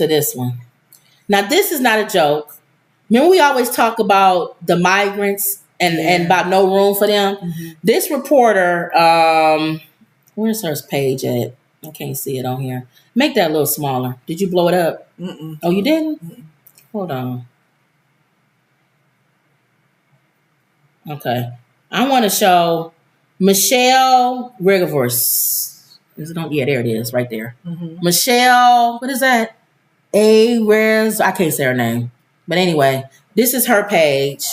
to this one. Now, this is not a joke. Remember, we always talk about the migrants and about no room for them. Mm-hmm. This reporter, where's her page at? I can't see it on here. Make that a little smaller. Did you blow it up? Mm-mm. Oh, you didn't? Mm-mm. Hold on. Okay. I want to show Michelle Rigavors. Is it on? Yeah, there it is, right there. Mm-hmm. Michelle, what is that? I can't say her name. But anyway, this is her page.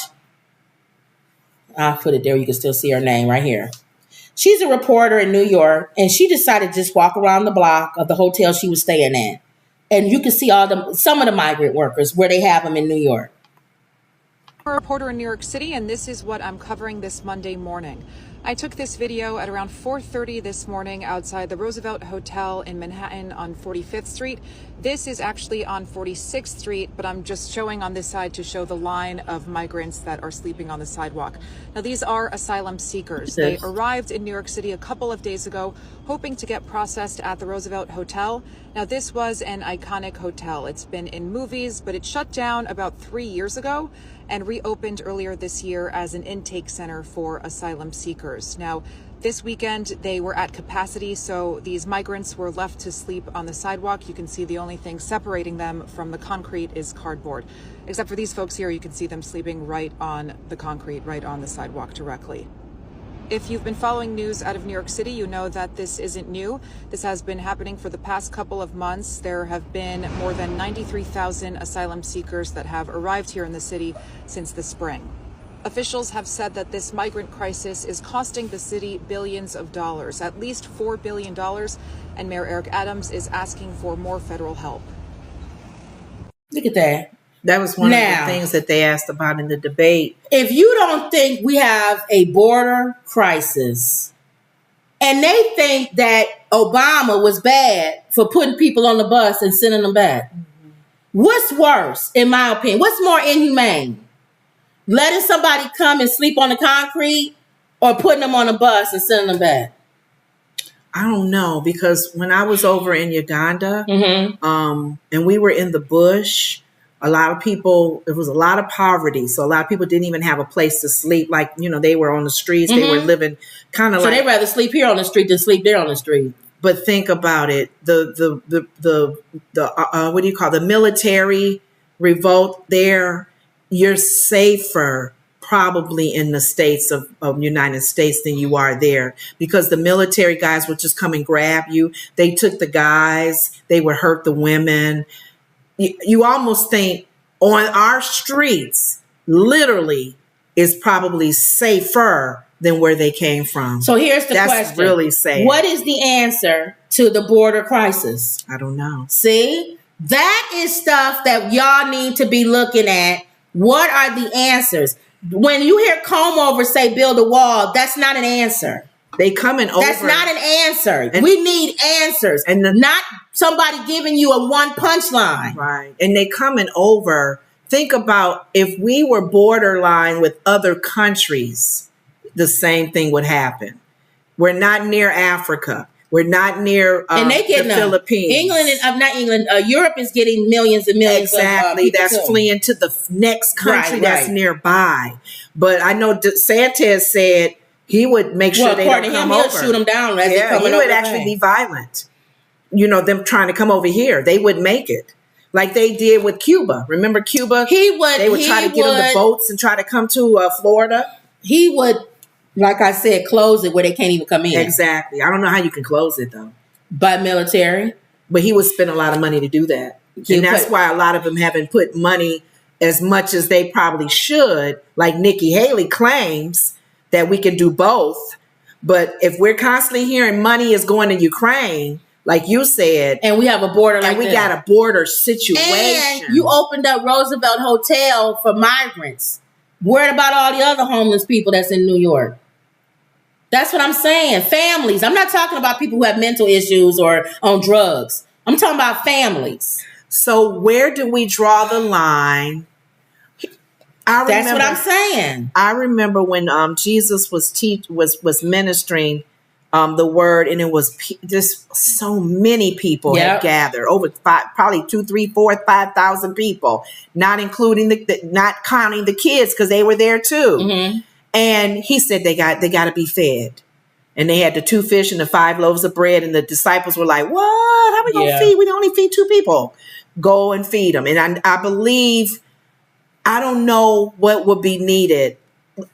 I'll put it there. You can still see her name right here. She's a reporter in New York, and she decided to just walk around the block of the hotel she was staying at. And you can see some of the migrant workers where they have them in New York. I'm a reporter in New York City, and this is what I'm covering this Monday morning. I took this video at around 4:30 this morning outside the Roosevelt Hotel in Manhattan on 45th Street. This is actually on 46th Street, but I'm just showing on this side to show the line of migrants that are sleeping on the sidewalk. Now, these are asylum seekers. They arrived in New York City a couple of days ago, hoping to get processed at the Roosevelt Hotel. Now, this was an iconic hotel. It's been in movies, but it shut down about 3 years ago and reopened earlier this year as an intake center for asylum seekers. Now, this weekend, they were at capacity, so these migrants were left to sleep on the sidewalk. You can see the only thing separating them from the concrete is cardboard. Except for these folks here, you can see them sleeping right on the concrete, right on the sidewalk directly. If you've been following news out of New York City, you know that this isn't new. This has been happening for the past couple of months. There have been more than 93,000 asylum seekers that have arrived here in the city since the spring. Officials have said that this migrant crisis is costing the city billions of dollars, at least $4 billion, and Mayor Eric Adams is asking for more federal help. Look at that. That was one of the things that they asked about in the debate. If you don't think we have a border crisis, and they think that Obama was bad for putting people on the bus and sending them back, what's worse, in my opinion? What's more inhumane? Letting somebody come and sleep on the concrete or putting them on a bus and sending them back? I don't know, because when I was over in Uganda, and we were in the bush, a lot of people, it was a lot of poverty. So a lot of people didn't even have a place to sleep. Like, they were on the streets. They were living kind of so they'd rather sleep here on the street than sleep there on the street. But think about it. The what do you call the military revolt there? You're safer probably in the states of United States than you are there, because the military guys would just come and grab you. They took the guys. They would hurt the women. You almost think on our streets, literally, is probably safer than where they came from. So here's the question. That's really sad. What is the answer to the border crisis? I don't know. See, that is stuff that y'all need to be looking at. What are the answers? When you hear Comover say build a wall, that's not an answer. They coming over. That's not an answer. We need answers, and not somebody giving you a one punchline. Right. And they coming over. Think about if we were borderline with other countries, the same thing would happen. We're not near Africa. We're not near and they the Philippines. England, not England. Europe is getting millions and millions. Exactly. That's fleeing to the next country that's nearby. But I know DeSantis said he would make sure they don't come over. He'll shoot them down. Yeah, he would actually be violent. Them trying to come over here, they would make it like they did with Cuba. Remember Cuba? They would try to get them the boats and try to come to Florida. He would, like I said, close it where they can't even come in. Exactly. I don't know how you can close it though. By military, but he would spend a lot of money to do that, and that's why a lot of them haven't put money as much as they probably should. Like Nikki Haley claims that we can do both. But if we're constantly hearing money is going to Ukraine, like you said, and we have a border, and we got a border situation, and you opened up Roosevelt Hotel for migrants. Worried about all the other homeless people that's in New York. That's what I'm saying. Families. I'm not talking about people who have mental issues or on drugs. I'm talking about families. So where do we draw the line? That's what I'm saying. I remember when Jesus was ministering the word, and it was just so many people had gathered, over probably 2, 3, 4, 5,000 people, not including not counting the kids because they were there too. Mm-hmm. And he said they got to be fed, and they had the 2 fish and the 5 loaves of bread, and the disciples were like, "What? How are we gonna feed? We can only feed 2 people. Go and feed them." And I believe, I don't know what would be needed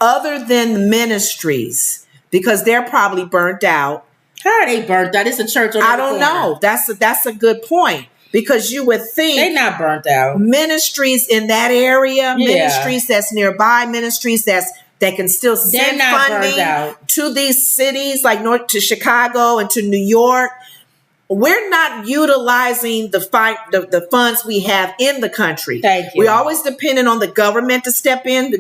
other than the ministries, because they're probably burnt out. How are they burnt out? It's a church on the I don't know. That's a good point, because you would think they're not burnt out. Ministries in that area, ministries that's nearby, ministries that can still send funding to these cities like to Chicago and to New York. We're not utilizing the funds we have in the country. Thank you. We're always dependent on the government to step in.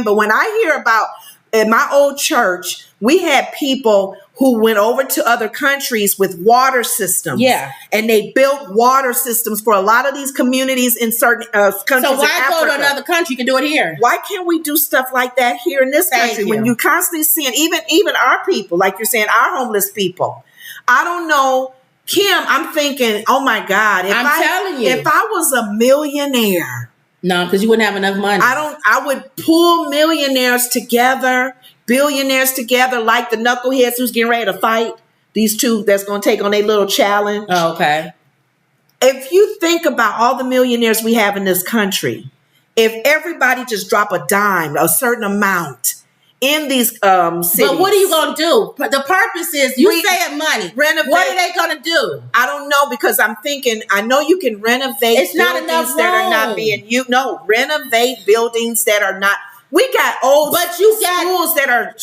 But when I hear about, in my old church, we had people who went over to other countries with water systems. Yeah. And they built water systems for a lot of these communities in certain countries. So why go to another country? You can do it here. Why can't we do stuff like that here in this country? When you constantly seeing even our people, like you're saying, our homeless people. I don't know, Kim, I'm thinking, oh my God, telling you, if I was a millionaire. No, because you wouldn't have enough money. I would pull millionaires together, billionaires together, like the knuckleheads who's getting ready to fight. These 2 that's going to take on their little challenge. Oh, okay. If you think about all the millionaires we have in this country, if everybody just drop a dime, a certain amount in these cities. But what are you going to do? The purpose is you saying money. Renovate. What are they going to do? I don't know, because I'm thinking, I know you can renovate it's not enough room. That are not being used. No, renovate buildings that are not. We got old schools that are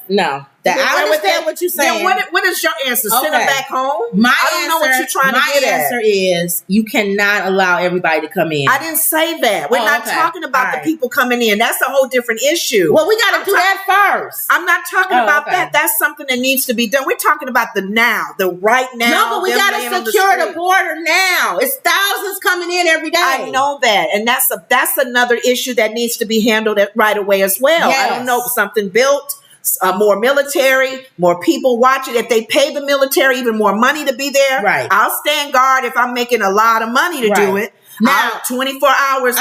no. I understand what you're saying. What is your answer? Send them back home? I don't know what you're trying to get at. My answer is you cannot allow everybody to come in. I didn't say that. We're not talking about the people coming in. That's a whole different issue. Well, we got to do that first. I'm not talking about that. That's something that needs to be done. We're talking about the right now. No, but we got to secure the border now. It's thousands coming in every day. I know that. And that's another issue that needs to be handled right away as well. Yes. I don't know, something built. More military, more people watching. If they pay the military even more money to be there, right. I'll stand guard if I'm making a lot of money to do it. Now, 24 hours,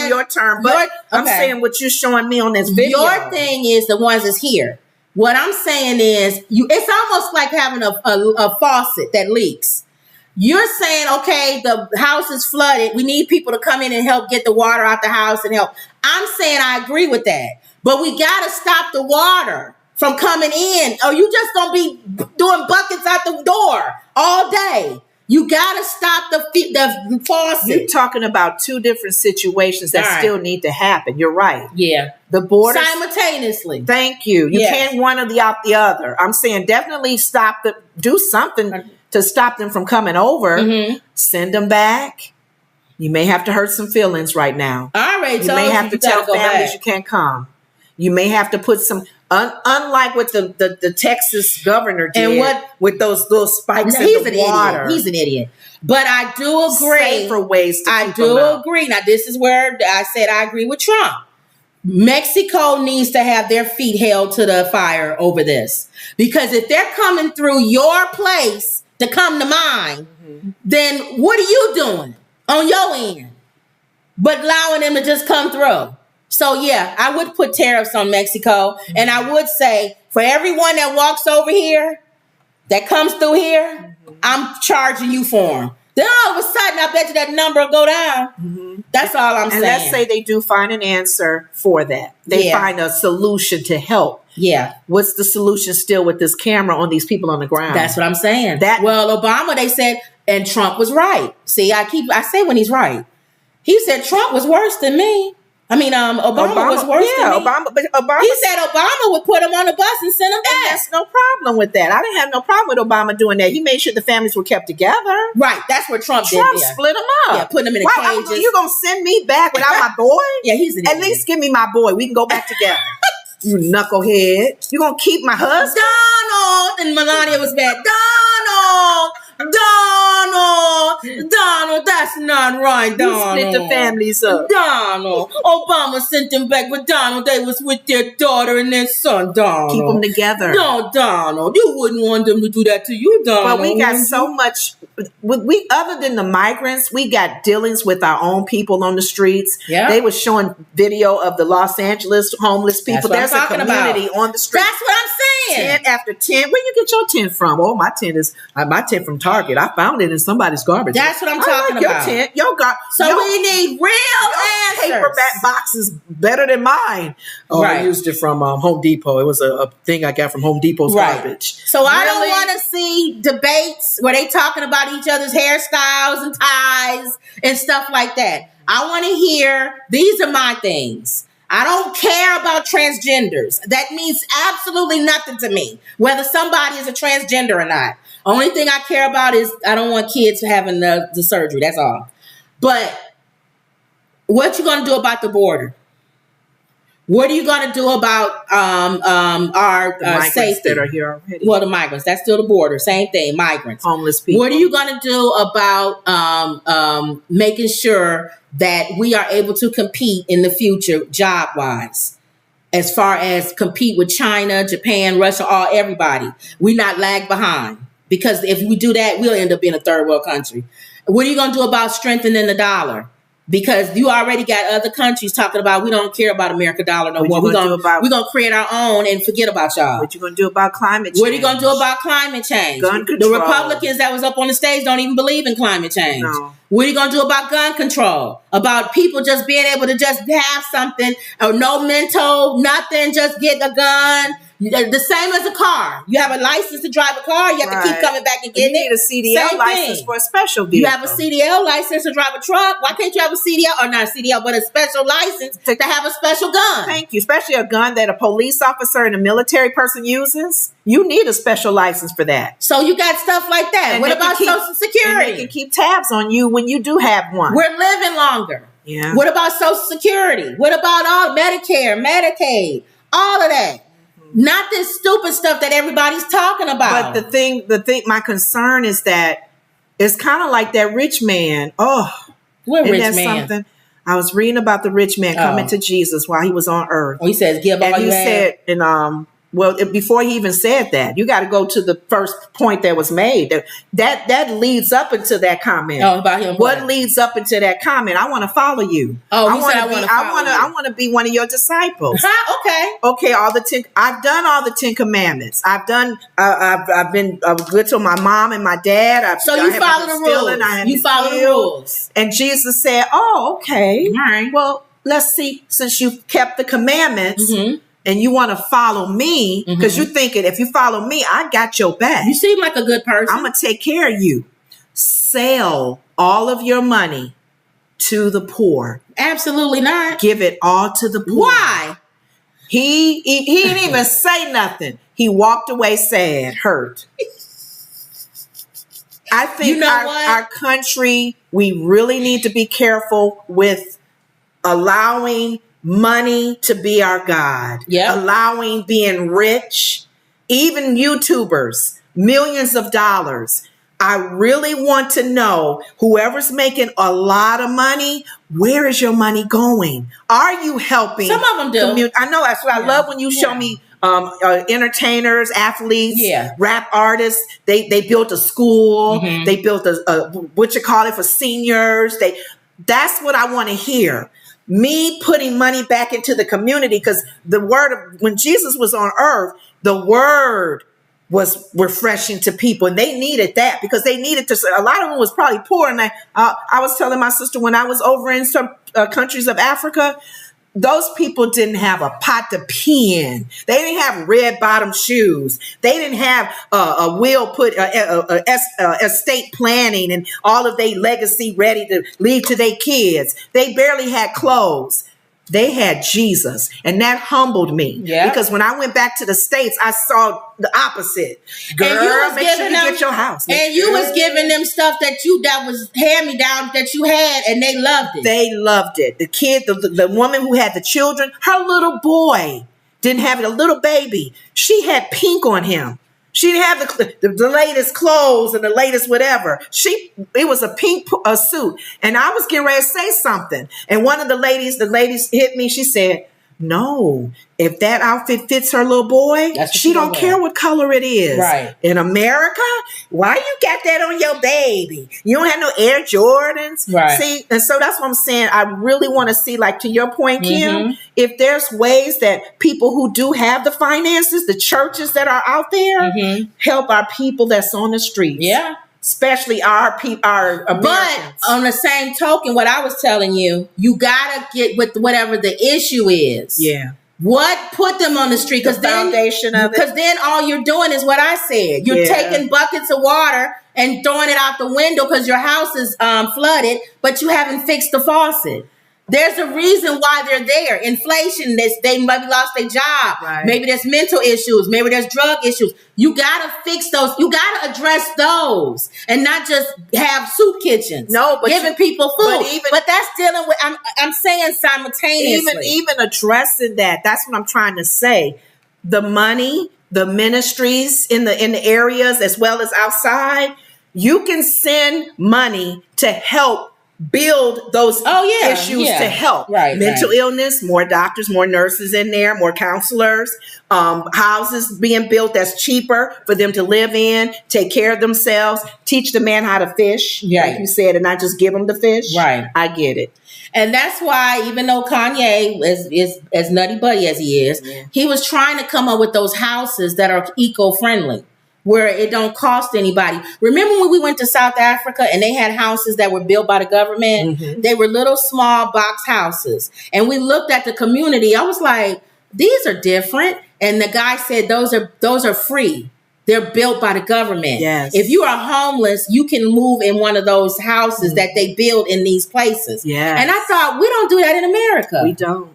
your turn. But I'm saying what you're showing me on this video. Your thing is the ones that's here. What I'm saying is, it's almost like having a faucet that leaks. You're saying, okay, the house is flooded. We need people to come in and help get the water out the house and help. I'm saying I agree with that. But we got to stop the water from coming in. Or you just going to be doing buckets out the door all day. You got to stop the faucet. You're talking about 2 different situations that still need to happen. You're right. Yeah. The border. Simultaneously. Thank you. You can't one out the other. I'm saying definitely do something to stop them from coming over. Mm-hmm. Send them back. You may have to hurt some feelings right now. All right. You may have to tell families you can't come. You may have to put some, unlike what the Texas governor did, and with those little spikes in the water. He's an idiot. But I do agree. Safer ways to keep them out. Agree. Now, this is where I said I agree with Trump. Mexico needs to have their feet held to the fire over this. Because if they're coming through your place to come to mine, then what are you doing on your end? But allowing them to just come through. So, yeah, I would put tariffs on Mexico. And I would say for everyone that walks over here, that comes through here, I'm charging you for them. Then all of a sudden, I bet you that number will go down. Mm-hmm. That's all I'm saying. And let's say they do find an answer for that. They find a solution to help. Yeah. What's the solution still with this camera on these people on the ground? That's what I'm saying. Well, Obama, they said, and Trump was right. See, I say when he's right. He said Trump was worse than me. I mean, Obama was worse than me. Obama. He said Obama would put him on a bus and send him back. And that's no problem with that. I didn't have no problem with Obama doing that. He made sure the families were kept together. Right. That's what Trump did. Trump split them up. Yeah, putting them in cages. You going to send me back without my boy? Yeah, he's an idiot. At least give me my boy. We can go back together. You knucklehead. You going to keep my husband? Donald. And Melania was bad. Donald. Donald, that's not right, Donald. You split the families up. Donald. Obama sent them back with Donald. They was with their daughter and their son, Donald. Keep them together. No, Donald. You wouldn't want them to do that to you, Donald. But we got so much. We other than the migrants, we got dealings with our own people on the streets. Yeah. They were showing video of the Los Angeles homeless people. There's a community on the street. That's what I'm saying. 10 after 10. Where you get your tent from? Oh, my tent is from Target. I found it in somebody's garbage. That's what I'm talking about. Your tent, we need real answers. Paperback box is better than mine. Oh, right. I used it from Home Depot. It was a thing I got from Home Depot's garbage. So I don't want to see debates where they talking about each other's hairstyles and ties and stuff like that. I want to hear, these are my things. I don't care about transgenders. That means absolutely nothing to me, whether somebody is a transgender or not. Only thing I care about is I don't want kids having the surgery. That's all. But what you going to do about the border? What are you going to do about our migrants safety that are here already? Well, the migrants. That's still the border. Same thing. Migrants. Homeless people. What are you going to do about making sure that we are able to compete in the future job-wise? As far as compete with China, Japan, Russia, everybody. We not lag behind. Because if we do that, we'll end up being a third world country. What are you going to do about strengthening the dollar? Because you already got other countries talking about we don't care about American dollar no more. We're going to create our own and forget about y'all. What you going to do about climate change? What are you going to do about climate change? Gun control. The Republicans that was up on the stage don't even believe in climate change. No. What are you going to do about gun control? About people just being able to just have something, or no mental, nothing, just get a gun. The same as a car. You have a license to drive a car. You have to keep coming back and getting it. You need a CDL license for a special vehicle. You have a CDL license to drive a truck. Why can't you have a CDL, or not a CDL, but a special license to have a special gun? Thank you. Especially a gun that a police officer and a military person uses. You need a special license for that. So you got stuff like that. And what about Social Security? They can keep tabs on you when you do have one. We're living longer. Yeah. What about Social Security? What about all Medicare, Medicaid, all of that? Not this stupid stuff that everybody's talking about. But the thing, my concern is that it's kind of like that rich man. Oh, what rich man? Something? I was reading about the rich man coming to Jesus while he was on earth. He says, "Give all you have." And he said, before he even said that, you got to go to the first point that was made. That leads up into that comment. Oh, about him. What leads up into that comment? I want to follow you. Oh, I want to be one of your disciples. Okay. Okay. I've done all the 10 commandments. I've been good to my mom and my dad. So you follow the rules. You follow the rules. And Jesus said, "Oh, okay. All right. Well, let's see. Since you kept the commandments." Mm-hmm. And you want to follow me because you're thinking, if you follow me, I got your back. You seem like a good person. I'm going to take care of you. Sell all of your money to the poor. Absolutely not. Give it all to the poor. Why? He didn't even say nothing. He walked away sad, hurt. I think our country, we really need to be careful with allowing money to be our God. Yeah. Allowing being rich, even YouTubers, millions of dollars. I really want to know, whoever's making a lot of money, where is your money going? Are you helping? Some of them do. I know. That's what I love when you show me entertainers, athletes, rap artists. They built a school. Mm-hmm. They built for seniors. That's what I want to hear. Me putting money back into the community, because when Jesus was on earth, the word was refreshing to people, and they needed that because they needed to. A lot of them was probably poor, and I was telling my sister when I was over in some countries of Africa, those people didn't have a pot to pee in. They didn't have red bottom shoes. They didn't have a will put estate planning and all of their legacy ready to leave to their kids. They barely had clothes. They had Jesus, and that humbled me. Yeah. Because when I went back to the States, I saw the opposite. Girl, make sure you get your house. And you was giving them stuff that was hand-me-down that you had, and they loved it. They loved it. The kid, the woman who had the children, her little boy didn't have it, a little baby. She had pink on him. She didn't have the latest clothes and the latest whatever. It was a pink suit. And I was getting ready to say something. And one of the ladies hit me. She said, no, if that outfit fits her little boy, she don't care what color it is. Right. In America, why you got that on your baby? You don't have no Air Jordans. Right. See, and so that's what I'm saying. I really want to see, like, to your point, Kim, if there's ways that people who do have the finances, the churches that are out there, help our people that's on the streets. Yeah. Especially our Americans. But on the same token, what I was telling you, you gotta get with whatever the issue is. Yeah. What put them on the street? Because foundation of it. Because then all you're doing is what I said. You're taking buckets of water and throwing it out the window because your house is flooded, but you haven't fixed the faucet. There's a reason why they're there. Inflation, they maybe lost their job. Right. Maybe there's mental issues. Maybe there's drug issues. You got to fix those. You got to address those and not just have soup kitchens. No, but giving people food. But that's dealing with, I'm saying simultaneously. Even addressing that, that's what I'm trying to say. The money, the ministries in the areas as well as outside, you can send money to help build those issues to help. Right, mental illness, more doctors, more nurses in there, more counselors, houses being built that's cheaper for them to live in, take care of themselves, teach the man how to fish, like you said, and not just give them the fish. Right. I get it. And that's why, even though Kanye is as nutty buddy as he is, he was trying to come up with those houses that are eco-friendly, where it don't cost anybody. Remember when we went to South Africa and they had houses that were built by the government? They were little small box houses. And we looked at the community. I was like, these are different. And the guy said, those are free. They're built by the government. Yes. If you are homeless, you can move in one of those houses that they build in these places. Yes. And I thought, we don't do that in America. We don't.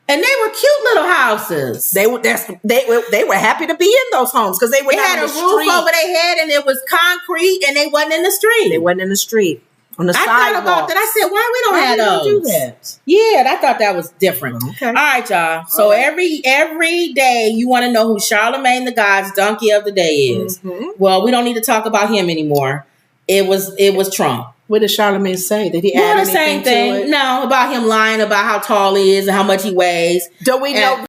And they were cute little houses. They were happy to be in those homes because they had a roof over their head and it was concrete and they wasn't in the street. They wasn't in the street. On the sidewalk. I thought about that. I said, why we don't have those? Do that? Yeah, I thought that was different. Okay. All right, y'all. So every day you want to know who Charlemagne the God's donkey of the day is. Well, we don't need to talk about him anymore. It was Trump. What did Charlemagne say? Did he add anything the same thing? to it? No, about him lying about how tall he is and how much he weighs. Do we know?